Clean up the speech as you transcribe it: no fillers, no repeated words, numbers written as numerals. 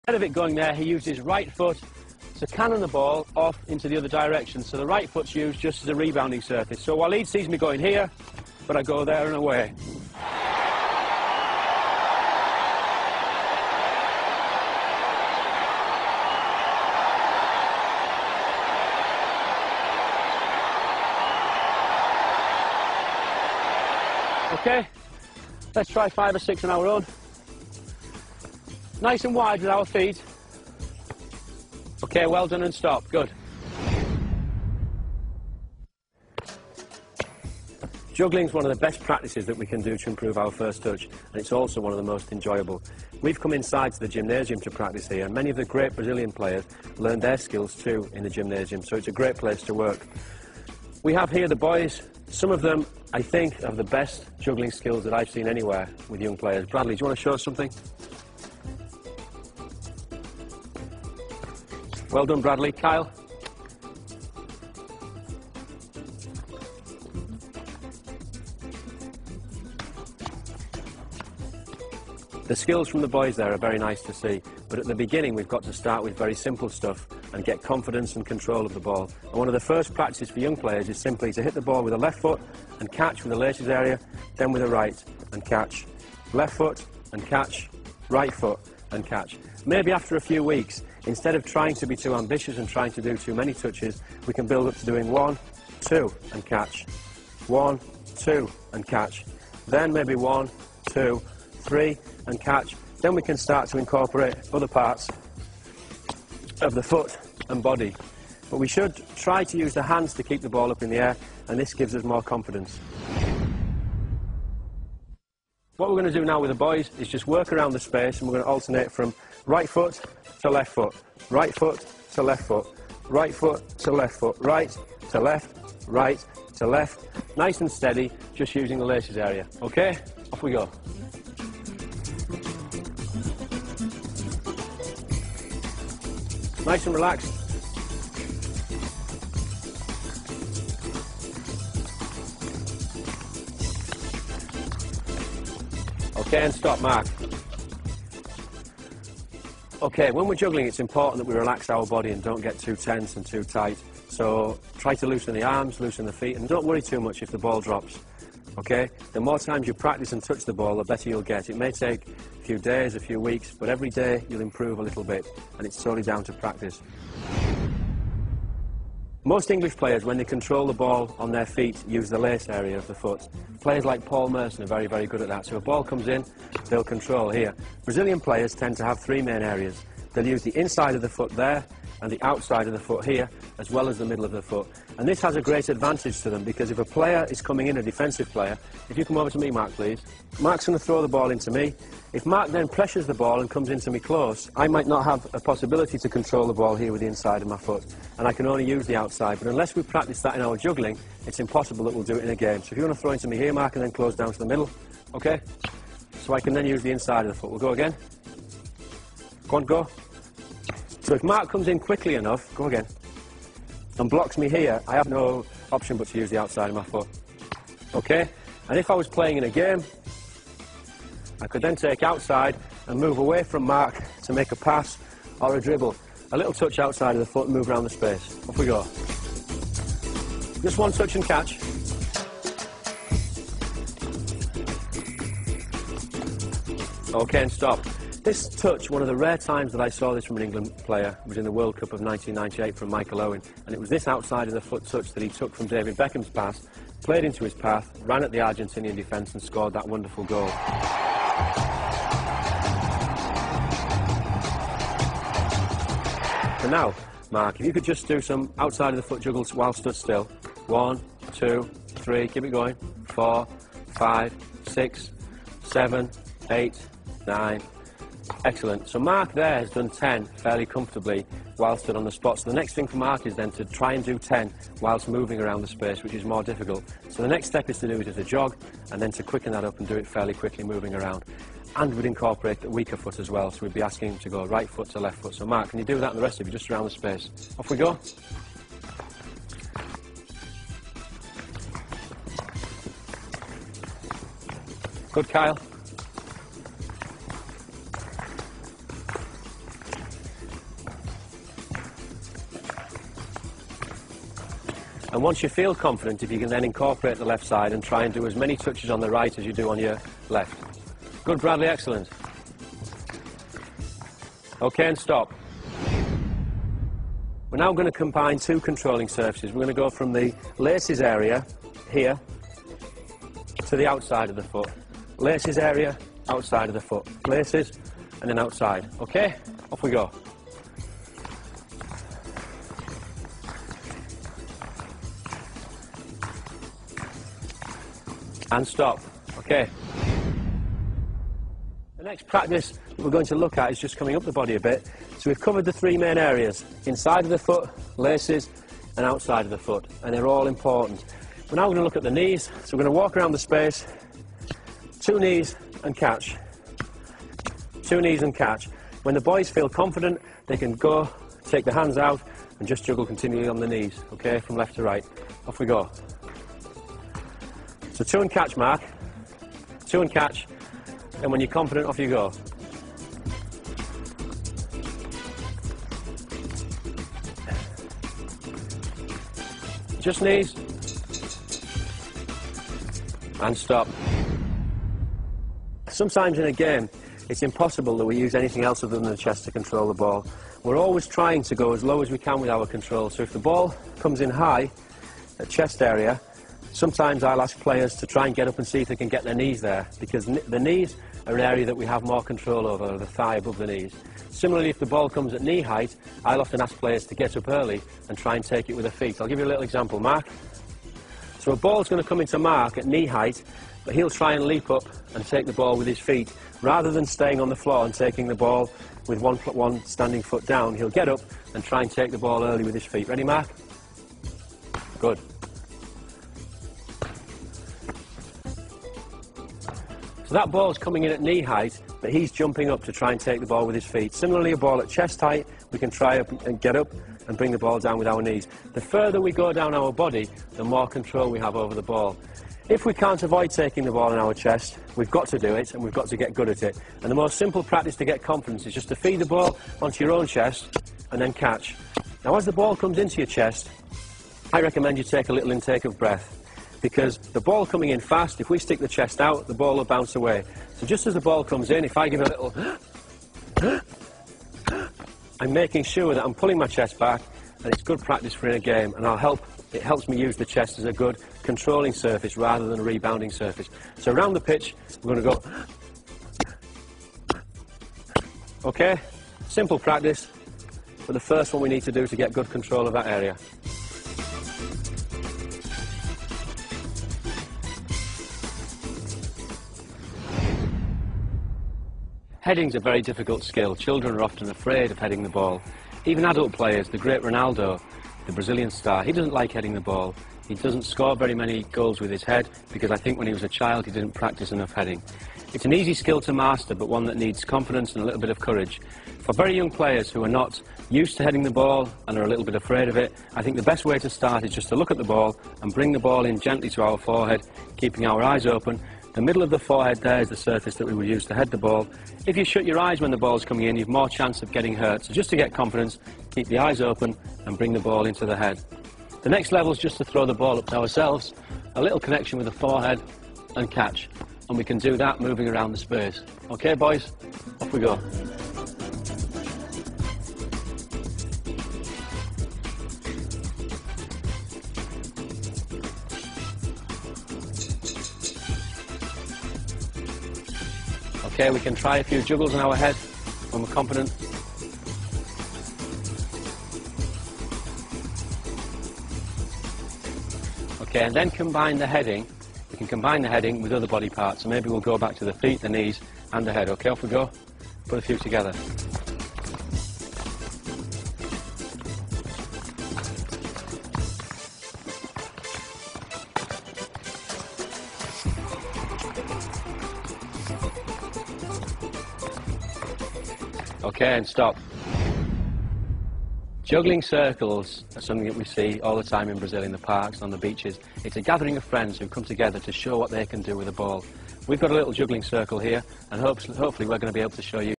Instead of it going there, he used his right foot to cannon the ball off into the other direction. So the right foot's used just as a rebounding surface. So Waleed sees me going here, but I go there and away. Okay, let's try 5 or 6 on our own. Nice and wide with our feet. Okay, well done and stop. Good. Juggling is one of the best practices that we can do to improve our first touch, and it's also one of the most enjoyable. We've come inside to the gymnasium to practice here, and many of the great Brazilian players learned their skills too in the gymnasium, so it's a great place to work. We have here the boys. Some of them, I think, have the best juggling skills that I've seen anywhere with young players. Bradley, do you want to show us something? Well done, Bradley. Kyle? The skills from the boys there are very nice to see, but at the beginning we've got to start with very simple stuff and get confidence and control of the ball. And one of the first practices for young players is simply to hit the ball with the left foot and catch with the laces area, then with the right and catch. Left foot and catch, right foot and catch. Maybe after a few weeks, instead of trying to be too ambitious and trying to do too many touches, we can build up to doing 1, 2 and catch. 1, 2 and catch. Then maybe 1, 2, 3 and catch. Then we can start to incorporate other parts of the foot and body. But we should try to use the hands to keep the ball up in the air, and this gives us more confidence. What we're going to do now with the boys is just work around the space, and we're going to alternate from right foot to left foot, right foot to left foot, right foot to left foot, right to left, right to left. Nice and steady, just using the laces area. Okay? Off we go. Nice and relaxed. Okay, and stop, Mark. Okay, when we're juggling, it's important that we relax our body and don't get too tense and too tight. So try to loosen the arms, loosen the feet, and don't worry too much if the ball drops. Okay? The more times you practice and touch the ball, the better you'll get. It may take a few days, a few weeks, but every day you'll improve a little bit, and it's solely down to practice. Most English players, when they control the ball on their feet, use the lace area of the foot. Players like Paul Merson are very, very good at that. So if a ball comes in, they'll control here. Brazilian players tend to have 3 main areas. They'll use the inside of the foot there, and the outside of the foot here, as well as the middle of the foot. And this has a great advantage to them, because if a player is coming in, a defensive player, if you come over to me, Mark, please. Mark's going to throw the ball into me. If Mark then pressures the ball and comes into me close, I might not have a possibility to control the ball here with the inside of my foot, and I can only use the outside. But unless we practice that in our juggling, it's impossible that we'll do it in a game. So if you want to throw into me here, Mark, and then close down to the middle, okay? So I can then use the inside of the foot. We'll go again. Go on, go. So if Mark comes in quickly enough, go again, and blocks me here, I have no option but to use the outside of my foot. Okay? And if I was playing in a game, I could then take outside and move away from Mark to make a pass or a dribble. A little touch outside of the foot and move around the space. Off we go. Just one touch and catch. Okay, and stop. This touch, one of the rare times that I saw this from an England player, was in the World Cup of 1998 from Michael Owen, and it was this outside of the foot touch that he took from David Beckham's pass, played into his path, ran at the Argentinian defence and scored that wonderful goal. So now, Mark, if you could just do some outside of the foot juggles while stood still. 1, 2, 3, keep it going. 4, 5, 6, 7, 8, 9. Excellent. So Mark there has done 10 fairly comfortably while stood on the spot. So the next thing for Mark is then to try and do 10 whilst moving around the space, which is more difficult. So the next step is to do it as a jog, and then to quicken that up and do it fairly quickly moving around. And we'd incorporate the weaker foot as well, so we'd be asking him to go right foot to left foot. So Mark, can you do that and the rest of you just around the space? Off we go. Good, Kyle. And once you feel confident, if you can then incorporate the left side and try and do as many touches on the right as you do on your left. Good, Bradley, excellent. Okay, and stop. We're now going to combine two controlling surfaces. We're going to go from the laces area here to the outside of the foot. Laces area, outside of the foot. Laces, and then outside. Okay, off we go. And stop. Okay. The next practice that we're going to look at is just coming up the body a bit. So we've covered the three main areas: inside of the foot, laces, and outside of the foot, and they're all important. We're now going to look at the knees. So we're going to walk around the space, two knees and catch. Two knees and catch. When the boys feel confident, they can go, take the hands out, and just juggle continually on the knees, okay, from left to right. Off we go. So two and catch, Mark. Two and catch, and when you're confident, off you go. Just knees, and stop. Sometimes in a game, it's impossible that we use anything else other than the chest to control the ball. We're always trying to go as low as we can with our control. So if the ball comes in high at chest area, sometimes I'll ask players to try and get up and see if they can get their knees there, because the knees are an area that we have more control over, the thigh above the knees. Similarly, if the ball comes at knee height, I'll often ask players to get up early and try and take it with their feet. I'll give you a little example. Mark. So a ball's going to come into Mark at knee height, but he'll try and leap up and take the ball with his feet. Rather than staying on the floor and taking the ball with one standing foot down, he'll get up and try and take the ball early with his feet. Ready, Mark? Good. So that ball's coming in at knee height, but he's jumping up to try and take the ball with his feet. Similarly, a ball at chest height, we can try up and get up and bring the ball down with our knees. The further we go down our body, the more control we have over the ball. If we can't avoid taking the ball in our chest, we've got to do it, and we've got to get good at it. And the most simple practice to get confidence is just to feed the ball onto your own chest and then catch. Now, as the ball comes into your chest, I recommend you take a little intake of breath, because the ball coming in fast, if we stick the chest out, the ball will bounce away. So just as the ball comes in, if I give it a little I'm making sure that I'm pulling my chest back, and it's good practice for in a game, and it helps me use the chest as a good controlling surface rather than a rebounding surface. So around the pitch, we're going to go. Okay? Simple practice, but the first one we need to do to get good control of that area. Heading's a very difficult skill. Children are often afraid of heading the ball. Even adult players, the great Ronaldo, the Brazilian star, he doesn't like heading the ball. He doesn't score very many goals with his head because I think when he was a child he didn't practice enough heading. It's an easy skill to master, but one that needs confidence and a little bit of courage. For very young players who are not used to heading the ball and are a little bit afraid of it, I think the best way to start is just to look at the ball and bring the ball in gently to our forehead, keeping our eyes open. The middle of the forehead there is the surface that we would use to head the ball. If you shut your eyes when the ball's coming in, you've more chance of getting hurt. So just to get confidence, keep the eyes open and bring the ball into the head. The next level is just to throw the ball up to ourselves, a little connection with the forehead and catch. And we can do that moving around the space. Okay, boys? Off we go. Okay, we can try a few juggles in our head when we're confident. Okay, and then combine the heading. We can combine the heading with other body parts. So maybe we'll go back to the feet, the knees, and the head. Okay, off we go. Put a few together. Okay, and stop. Juggling circles are something that we see all the time in Brazil, in the parks, on the beaches. It's a gathering of friends who come together to show what they can do with a ball. We've got a little juggling circle here, and hopefully we're going to be able to show you